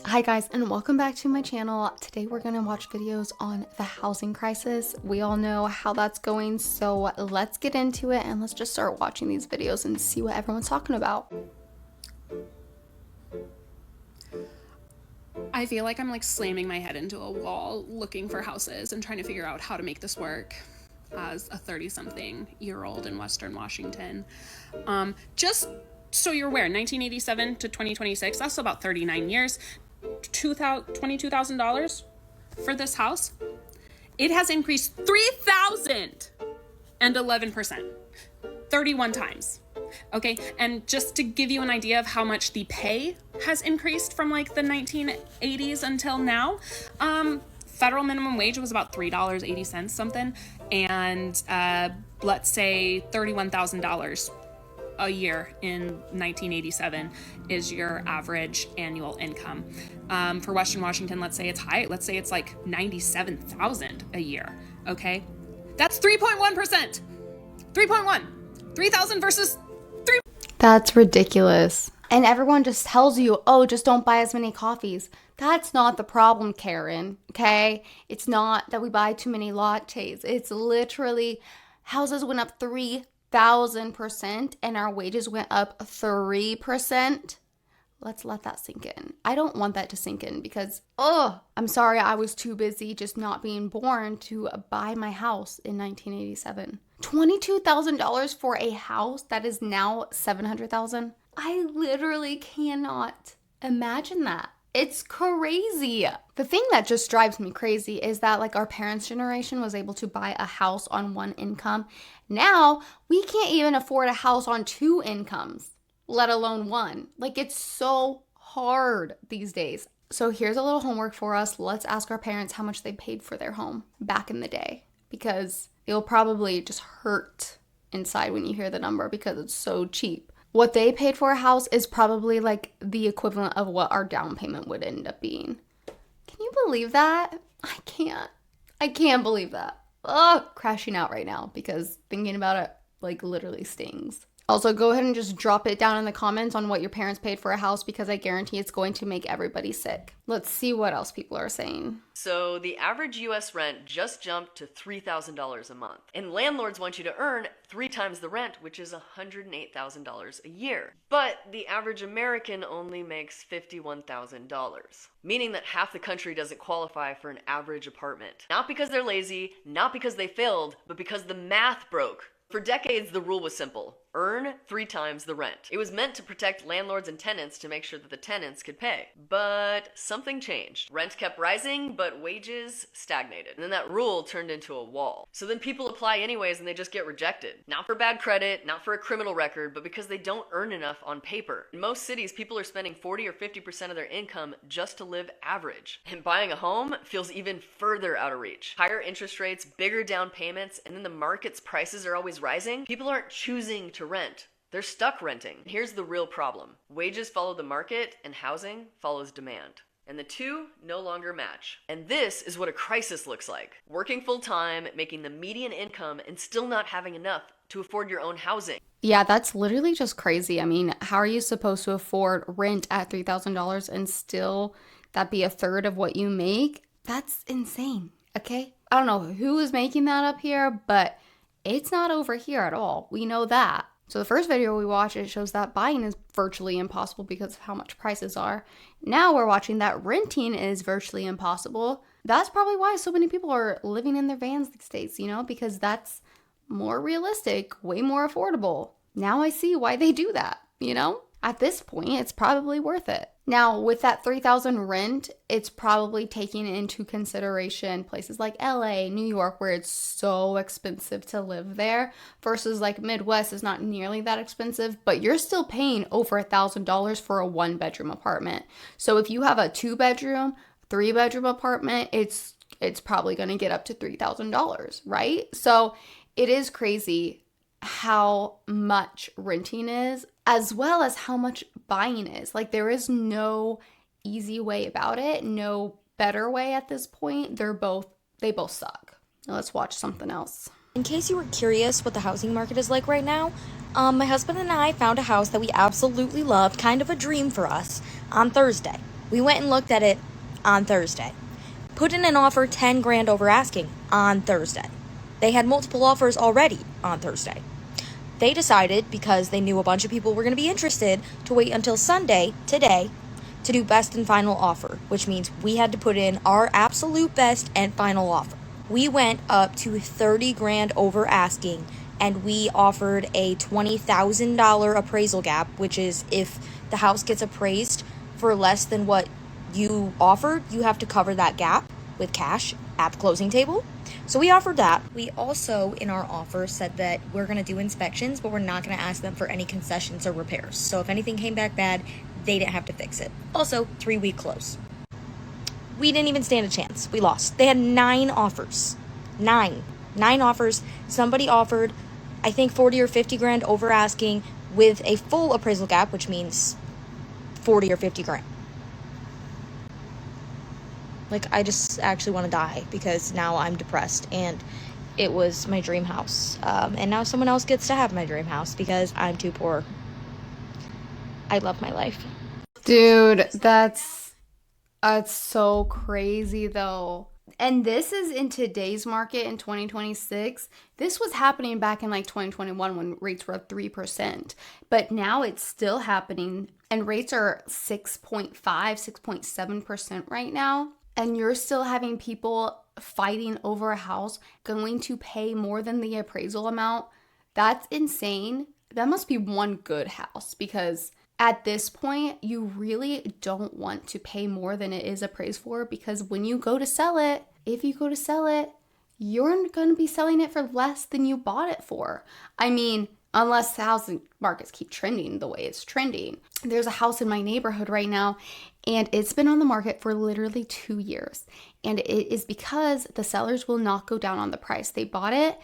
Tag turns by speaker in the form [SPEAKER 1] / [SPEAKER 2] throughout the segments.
[SPEAKER 1] Hi guys, and welcome back to my channel. Today we're gonna watch videos on the housing crisis. We all know how that's going, so let's get into it and let's just start watching these videos and see what everyone's talking about.
[SPEAKER 2] I feel like I'm like slamming my head into a wall looking for houses and trying to figure out how to make this work as a 30-something-year-old in Western Washington. Just so you're aware, 1987 to 2026, that's about 39 years. $22,000 for this house. It has increased 3,011%, 31 times. Okay, and just to give you an idea of how much the pay has increased from like the 1980s until now, federal minimum wage was about $3.80 something, and let's say $31,000 a year in 1987 is your average annual income. For Western Washington, let's say it's high. Let's say it's like $97,000 a year. Okay, that's 3.1%. 3.1. 3,000 versus 3.
[SPEAKER 1] That's ridiculous. And everyone just tells you, oh, just don't buy as many coffees. That's not the problem, Karen, okay? It's not that we buy too many lattes. It's literally houses went up 3,000% and our wages went up 3%. Let's let that sink in. I don't want that to sink in because, I'm sorry I was too busy just not being born to buy my house in 1987. $22,000 for a house that is now $700,000. I literally cannot imagine that. It's crazy. The thing that just drives me crazy is that like our parents' generation was able to buy a house on one income. Now we can't even afford a house on two incomes, let alone one. Like it's so hard these days. So here's a little homework for us. Let's ask our parents how much they paid for their home back in the day, because you'll probably just hurt inside when you hear the number because it's so cheap. What they paid for a house is probably like the equivalent of what our down payment would end up being. Can you believe that? I can't. I can't believe that. Crashing out right now because thinking about it like literally stings. Also, go ahead and just drop it down in the comments on what your parents paid for a house because I guarantee it's going to make everybody sick. Let's see what else people are saying.
[SPEAKER 3] So the average US rent just jumped to $3,000 a month. And landlords want you to earn 3 times the rent, which is $108,000 a year. But the average American only makes $51,000, meaning that half the country doesn't qualify for an average apartment. Not because they're lazy, not because they failed, but because the math broke. For decades, the rule was simple. Earn 3 times the rent. It was meant to protect landlords and tenants to make sure that the tenants could pay. But something changed. Rent kept rising, but wages stagnated. And then that rule turned into a wall. So then people apply anyways and they just get rejected. Not for bad credit, not for a criminal record, but because they don't earn enough on paper. In most cities, people are spending 40 or 50% of their income just to live average. And buying a home feels even further out of reach. Higher interest rates, bigger down payments, and then the market's prices are always rising. People aren't choosing to rent. They're stuck renting. Here's the real problem. Wages follow the market and housing follows demand. And the two no longer match. And this is what a crisis looks like. Working full time, making the median income, and still not having enough to afford your own housing.
[SPEAKER 1] Yeah, that's literally just crazy. I mean, how are you supposed to afford rent at $3,000 and still that be a third of what you make? That's insane, okay? I don't know who is making that up here, but it's not over here at all. We know that. So the first video we watched, it shows that buying is virtually impossible because of how much prices are. Now we're watching that renting is virtually impossible. That's probably why so many people are living in their vans these days, because that's more realistic, way more affordable. Now I see why they do that, At this point, it's probably worth it. Now, with that $3,000 rent, it's probably taking into consideration places like LA, New York, where it's so expensive to live there, versus like Midwest is not nearly that expensive, but you're still paying over $1,000 for a 1-bedroom apartment. So if you have a 2-bedroom, 3-bedroom apartment, it's probably going to get up to $3,000, right? So it is crazy how much renting is, as well as how much buying is. Like there is no easy way about it, no better way at this point. They both suck. Now let's watch something else.
[SPEAKER 4] In case you were curious what the housing market is like right now, my husband and I found a house that we absolutely loved, kind of a dream for us, on Thursday. We went and looked at it on Thursday. Put in an offer 10 grand over asking on Thursday. They had multiple offers already on Thursday. They decided, because they knew a bunch of people were going to be interested, to wait until Sunday, today, to do best and final offer, which means we had to put in our absolute best and final offer. We went up to 30 grand over asking, and we offered a $20,000 appraisal gap, which is if the house gets appraised for less than what you offered, you have to cover that gap with cash at the closing table. So we offered that. We also, in our offer, said that we're going to do inspections, but we're not going to ask them for any concessions or repairs. So if anything came back bad, they didn't have to fix it. Also, 3-week close. We didn't even stand a chance. We lost. They had 9 offers. 9 offers. Somebody offered, I think, 40 or 50 grand over asking with a full appraisal gap, which means 40 or 50 grand. Like, I just actually want to die because now I'm depressed, and it was my dream house. And now someone else gets to have my dream house because I'm too poor. I love my life.
[SPEAKER 1] Dude, that's so crazy though. And this is in today's market in 2026. This was happening back in like 2021 when rates were 3%. But now it's still happening, and rates are 6.5, 6.7% right now. And you're still having people fighting over a house going to pay more than the appraisal amount. That's insane. That must be one good house, because at this point, you really don't want to pay more than it is appraised for, because when you go to sell it, if you go to sell it, you're going to be selling it for less than you bought it for. I mean, unless the housing markets keep trending the way it's trending. There's a house in my neighborhood right now, and it's been on the market for literally 2 years. And it is because the sellers will not go down on the price. They bought it,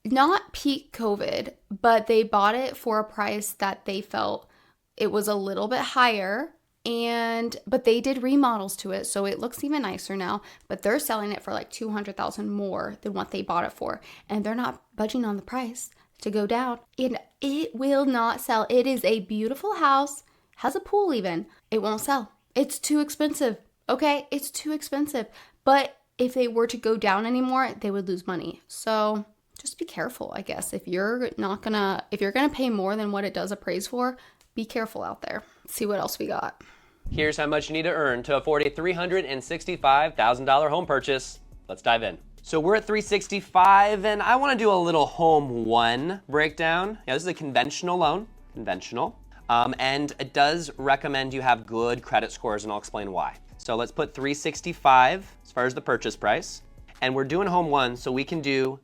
[SPEAKER 1] not peak COVID, but they bought it for a price that they felt it was a little bit higher. But they did remodels to it, so it looks even nicer now. But they're selling it for like $200,000 more than what they bought it for. And they're not budging on the price to go down, and it will not sell. It is a beautiful house, has a pool even. It won't sell. It's too expensive. Okay, it's too expensive. But if they were to go down anymore, they would lose money. So just be careful, I guess. If you're gonna pay more than what it does appraise for, be careful out there. Let's see what else we got.
[SPEAKER 5] Here's how much you need to earn to afford a $365,000 home purchase. Let's dive in. So we're at 365, and I want to do a little home one breakdown. Yeah, this is a conventional loan, and it does recommend you have good credit scores, and I'll explain why. So let's put 365 as far as the purchase price, and we're doing home one, so we can do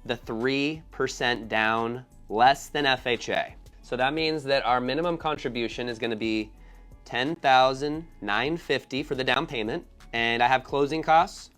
[SPEAKER 5] the 3% down, less than FHA. So that means that our minimum contribution is going to be $10,950 for the down payment, and I have closing costs.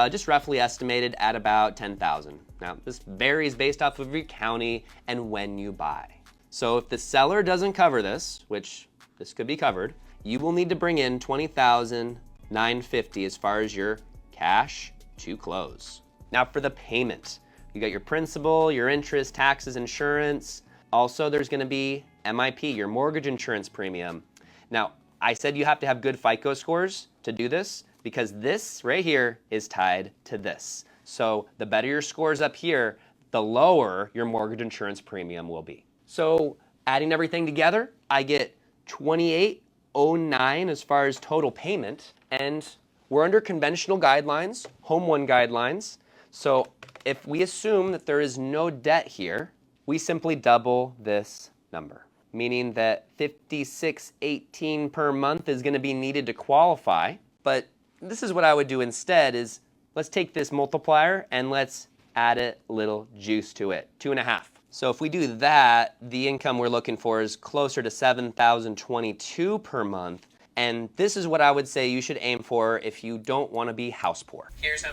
[SPEAKER 5] Just roughly estimated at about $10,000. Now, this varies based off of your county and when you buy. So if the seller doesn't cover this, which this could be covered, you will need to bring in $20,950 as far as your cash to close. Now for the payment, you got your principal, your interest, taxes, insurance. Also, there's going to be MIP, your mortgage insurance premium. Now, I said you have to have good FICO scores to do this, because this right here is tied to this. So the better your scores up here, the lower your mortgage insurance premium will be. So adding everything together, I get $2,809 as far as total payment, and we're under conventional guidelines, Home One guidelines. So if we assume that there is no debt here, we simply double this number, meaning that $56.18 per month is going to be needed to qualify. But this is what I would do instead is, let's take this multiplier and let's add a little juice to it, 2.5. So if we do that, the income we're looking for is closer to $7,022 per month. And this is what I would say you should aim for if you don't want to be house poor. Here's how.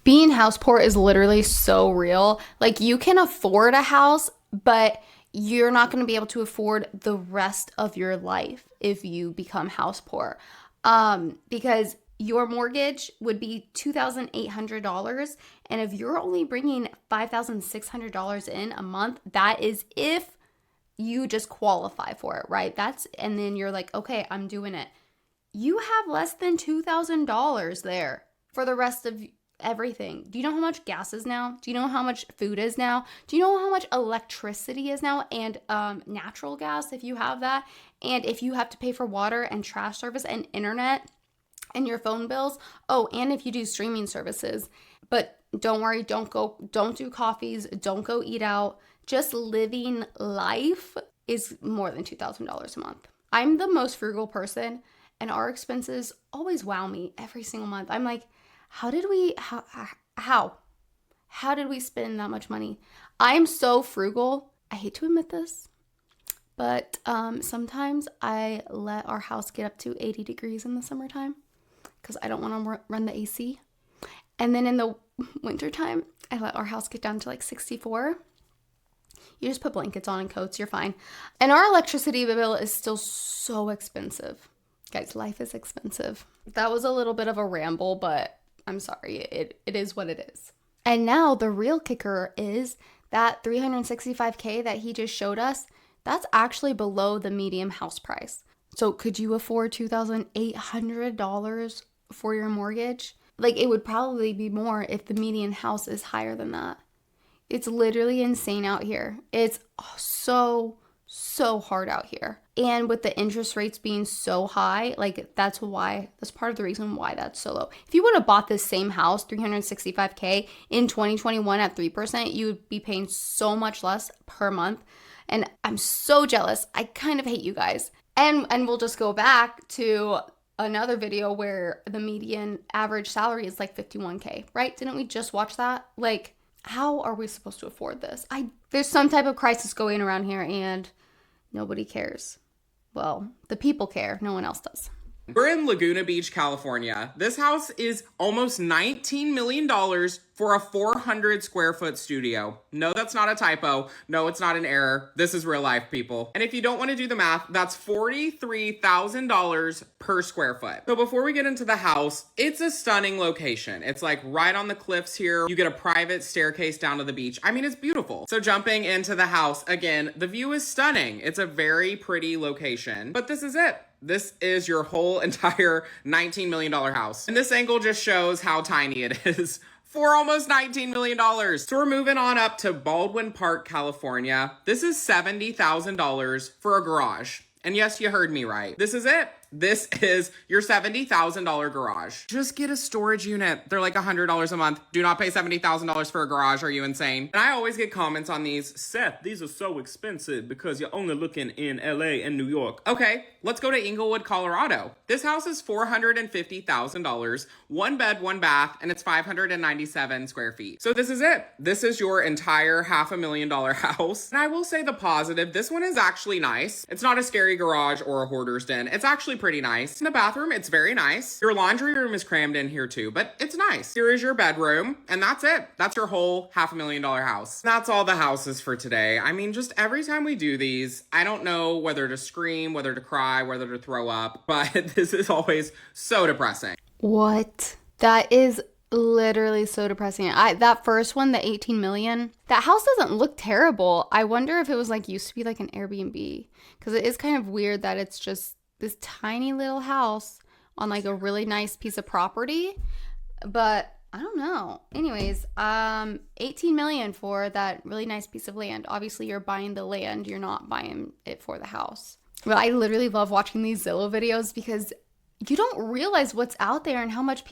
[SPEAKER 1] Being house poor is literally so real. Like, you can afford a house, but you're not going to be able to afford the rest of your life if you become house poor. Because your mortgage would be $2,800, and if you're only bringing $5,600 in a month, that is if you just qualify for it, right? And then you're like, okay, I'm doing it. you have less than $2,000 there for the rest of everything. Do you know how much gas is now? Do you know how much food is now? Do you know how much electricity is now? And natural gas, if you have that. And if you have to pay for water and trash service and internet and your phone bills. Oh, and if you do streaming services. But don't worry, don't do coffees, don't go eat out. Just living life is more than $2,000 a month. I'm the most frugal person, and our expenses always wow me every single month. I'm like, how did we spend that much money? I'm so frugal. I hate to admit this, but sometimes I let our house get up to 80 degrees in the summertime because I don't want to run the AC. And then in the wintertime, I let our house get down to like 64. You just put blankets on and coats, you're fine. And our electricity bill is still so expensive. Guys, life is expensive. That was a little bit of a ramble, but I'm sorry. It is what it is. And now the real kicker is that $365K that he just showed us, that's actually below the median house price. So could you afford $2,800 for your mortgage? Like, it would probably be more if the median house is higher than that. It's literally insane out here. It's so hard out here. And with the interest rates being so high, like that's part of the reason why that's so low. If you would have bought this same house, $365K in 2021 at 3%, you would be paying so much less per month. And I'm so jealous. I kind of hate you guys. And we'll just go back to another video where the median average salary is like $51K, right? Didn't we just watch that? Like, how are we supposed to afford this? There's some type of crisis going around here and nobody cares. Well, the people care. No one else does.
[SPEAKER 6] We're in Laguna Beach, California. This house is almost $19 million for a 400 square foot studio. No, that's not a typo. No, it's not an error. This is real life, people. And if you don't want to do the math, that's $43,000 per square foot. So before we get into the house, it's a stunning location. It's like right on the cliffs here. You get a private staircase down to the beach. I mean, it's beautiful. So jumping into the house, again, the view is stunning. It's a very pretty location, but this is it. This is your whole entire $19 million house. And this angle just shows how tiny it is for almost $19 million. So we're moving on up to Baldwin Park, California. This is $70,000 for a garage. And yes, you heard me right. This is it. This is your $70,000 garage. Just get a storage unit. They're like $100 a month. Do not pay $70,000 for a garage. Are you insane? And I always get comments on these. Seth, these are so expensive because you're only looking in LA and New York. Okay, let's go to Inglewood, Colorado. This house is $450,000, 1 bed, 1 bath, and it's 597 square feet. So this is it. This is your entire $500,000 house. And I will say the positive, this one is actually nice. It's not a scary garage or a hoarder's den. It's actually pretty nice. In the bathroom, it's very nice. Your laundry room is crammed in here too, but it's nice. Here is your bedroom, and that's it. That's your whole $500,000 house. That's all the houses for today. I mean, just every time we do these, I don't know whether to scream, whether to cry, whether to throw up, but this is always so depressing.
[SPEAKER 1] What? That is literally so depressing. That first one, the 18 million, that house doesn't look terrible. I wonder if it was like used to be like an Airbnb, because it is kind of weird that it's just this tiny little house on like a really nice piece of property, but I don't know. Anyways, 18 million for that really nice piece of land. Obviously you're buying the land, you're not buying it for the house. But I literally love watching these Zillow videos because you don't realize what's out there and how much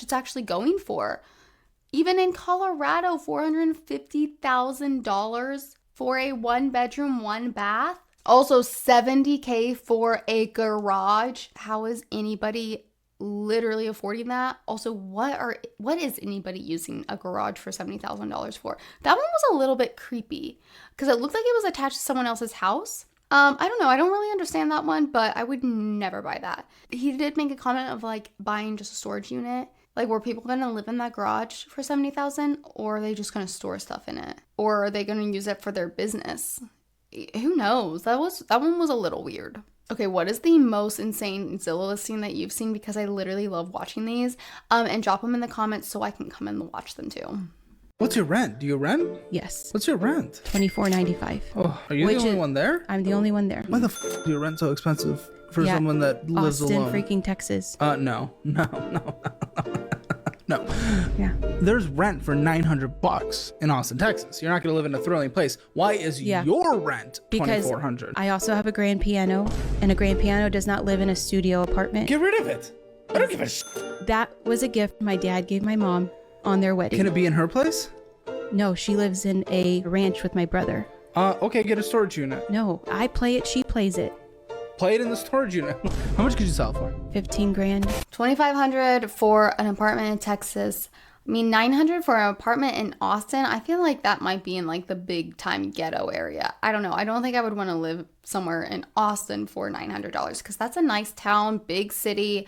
[SPEAKER 1] it's actually going for. Even in Colorado, $450,000 for a 1 bedroom, 1 bath. Also $70K for a garage. How is anybody literally affording that? Also, what is anybody using a garage for $70,000 for? That one was a little bit creepy because it looked like it was attached to someone else's house. I don't know. I don't really understand that one, but I would never buy that. He did make a comment of like buying just a storage unit. Like, were people going to live in that garage for $70,000, or are they just going to store stuff in it? Or are they going to use it for their business? Who knows? That one was a little weird. Okay, what is the most insane Zillow listing that you've seen? Because I literally love watching these. And drop them in the comments so I can come and watch them too.
[SPEAKER 7] What's your rent? Do you rent?
[SPEAKER 8] Yes.
[SPEAKER 7] What's your rent?
[SPEAKER 8] $24.95.
[SPEAKER 7] Oh, are you the only one there?
[SPEAKER 8] I'm the only one there.
[SPEAKER 7] Why the f*** is your rent so expensive for someone that lives
[SPEAKER 8] Austin,
[SPEAKER 7] alone?
[SPEAKER 8] freaking Texas.
[SPEAKER 7] No.
[SPEAKER 8] Yeah.
[SPEAKER 7] There's rent for $900 in Austin, Texas. You're not going to live in a thrilling place. Why is your rent
[SPEAKER 8] Because
[SPEAKER 7] $2,400?
[SPEAKER 8] I also have a grand piano, and a grand piano does not live in a studio apartment.
[SPEAKER 7] Get rid of it. I don't give a
[SPEAKER 8] That was a gift my dad gave my mom on their wedding.
[SPEAKER 7] Can it be in her place?
[SPEAKER 8] No, she lives in a ranch with my brother.
[SPEAKER 7] Okay, get a storage unit.
[SPEAKER 8] No, I play it, she plays it.
[SPEAKER 7] Play it in the storage unit. How much could you sell it for?
[SPEAKER 8] 15 grand.
[SPEAKER 1] $2,500 for an apartment in Texas. I mean, $900 for an apartment in Austin. I feel like that might be in like the big time ghetto area. I don't know. I don't think I would want to live somewhere in Austin for $900 because that's a nice town, big city.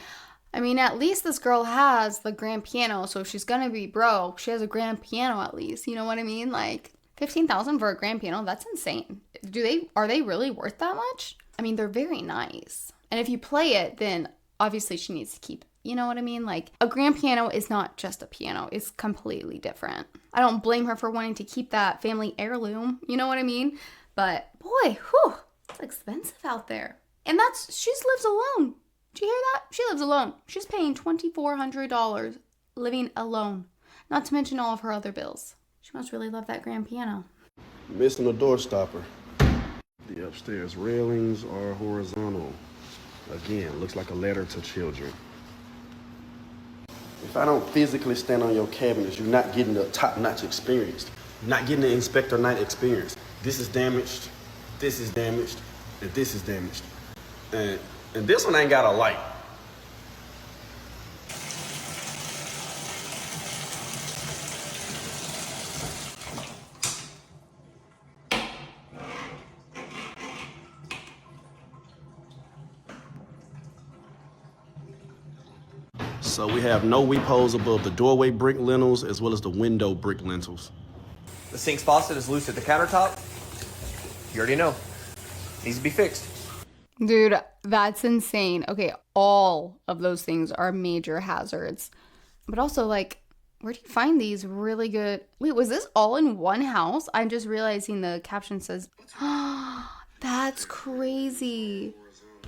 [SPEAKER 1] I mean, at least this girl has the grand piano. So if she's going to be broke, she has a grand piano at least. You know what I mean? Like $15,000 for a grand piano. That's insane. Are they really worth that much? I mean, they're very nice. And if you play it, then obviously she needs to keep it. You know what I mean? Like a grand piano is not just a piano. It's completely different. I don't blame her for wanting to keep that family heirloom. You know what I mean? But boy, whew, it's expensive out there. And she lives alone. Do you hear that? She lives alone. She's paying $2,400 living alone. Not to mention all of her other bills. She must really love that grand piano.
[SPEAKER 9] Missing the door stopper. The upstairs railings are horizontal. Again, looks like a letter to children. If I don't physically stand on your cabinets, you're not getting the top-notch experience. You're not getting the Inspector Knight experience. This is damaged, this is damaged, and this is damaged. And this one ain't got a light. So we have no weep holes above the doorway brick lintels as well as the window brick lintels.
[SPEAKER 5] The sink's faucet is loose at the countertop. You already know. Needs to be fixed.
[SPEAKER 1] Dude, that's insane. Okay, all of those things are major hazards. But also, like, where do you find these really good... Wait, was this all in one house? I'm just realizing the caption says... That's crazy.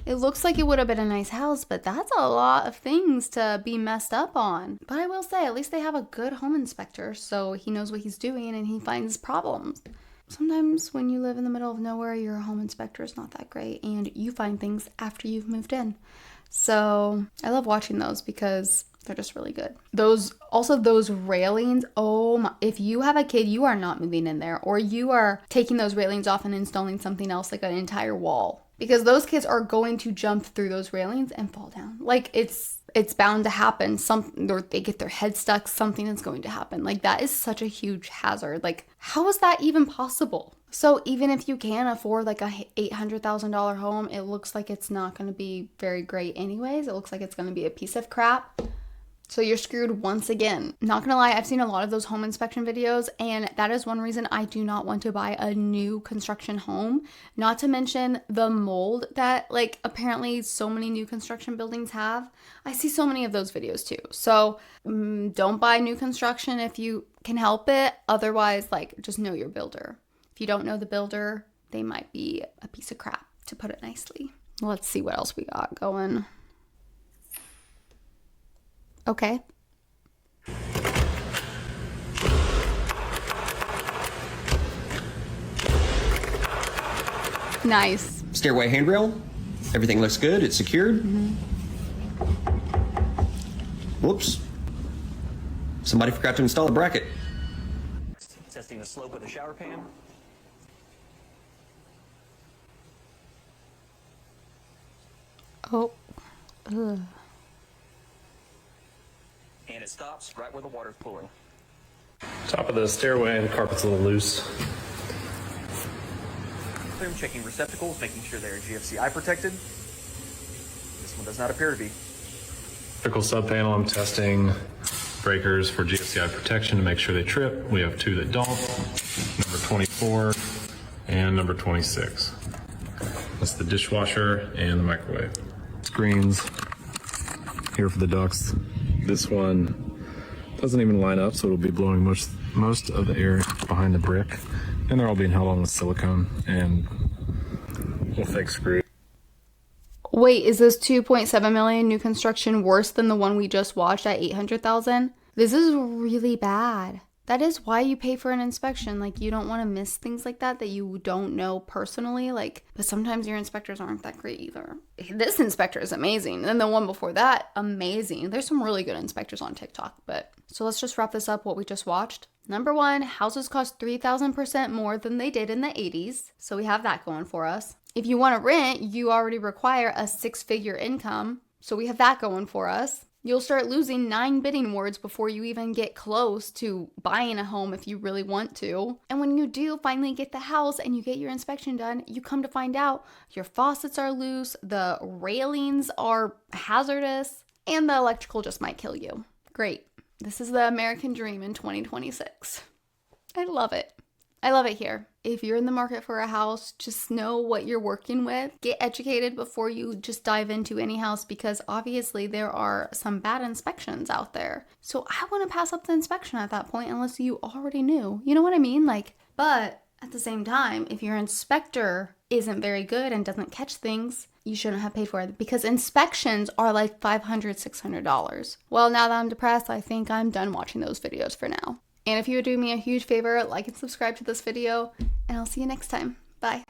[SPEAKER 1] It looks like it would have been a nice house, but that's a lot of things to be messed up on. But I will say, at least they have a good home inspector, so he knows what he's doing and he finds problems. Sometimes when you live in the middle of nowhere, your home inspector is not that great and you find things after you've moved in. So I love watching those because they're just really good. Those railings, if you have a kid, you are not moving in there, or you are taking those railings off and installing something else like an entire wall. Because those kids are going to jump through those railings and fall down. Like it's bound to happen. Or they get their head stuck, something is going to happen. Like that is such a huge hazard. Like how is that even possible? So even if you can afford like a $800,000 home, it looks like it's not going to be very great anyways. It looks like it's going to be a piece of crap. So you're screwed once again. Not gonna lie, I've seen a lot of those home inspection videos, and that is one reason I do not want to buy a new construction home. Not to mention the mold that like apparently so many new construction buildings have. I see so many of those videos too. So don't buy new construction if you can help it. Otherwise, like just know your builder. If you don't know the builder, they might be a piece of crap, to put it nicely. Let's see what else we got going. Okay. Nice.
[SPEAKER 10] Stairway handrail. Everything looks good. It's secured. Whoops. Somebody forgot to install a bracket.
[SPEAKER 5] Testing the slope of the shower pan.
[SPEAKER 1] Oh. Ugh.
[SPEAKER 5] And it stops right where the water's pooling.
[SPEAKER 11] Top of the stairway, the carpet's a little loose.
[SPEAKER 5] I'm checking receptacles, making sure they're GFCI protected. This one does not appear to be.
[SPEAKER 11] Vertical sub panel, I'm testing breakers for GFCI protection to make sure they trip. We have two that don't. Number 24 and number 26. That's the dishwasher and the microwave. Screens here for the ducts. This one doesn't even line up, so it'll be blowing most of the air behind the brick. And they're all being held on with silicone and a fake screw.
[SPEAKER 1] Wait, is this 2.7 million new construction worse than the one we just watched at 800,000? This is really bad. That is why you pay for an inspection. Like, you don't want to miss things like that you don't know personally. Like, but sometimes your inspectors aren't that great either. This inspector is amazing. And the one before that, amazing. There's some really good inspectors on TikTok. But so let's just wrap this up, what we just watched. Number one, houses cost 3,000% more than they did in the 80s. So we have that going for us. If you want to rent, you already require a 6-figure income. So we have that going for us. You'll start losing 9 bidding wars before you even get close to buying a home if you really want to. And when you do finally get the house and you get your inspection done, you come to find out your faucets are loose, the railings are hazardous, and the electrical just might kill you. Great. This is the American dream in 2026. I love it. I love it here. If you're in the market for a house, just know what you're working with. Get educated before you just dive into any house, because obviously there are some bad inspections out there. So I wouldn't pass up the inspection at that point unless you already knew. You know what I mean? Like, but at the same time, if your inspector isn't very good and doesn't catch things, you shouldn't have paid for it, because inspections are like $500, $600. Well, now that I'm depressed, I think I'm done watching those videos for now. And if you would do me a huge favor, like and subscribe to this video, and I'll see you next time. Bye.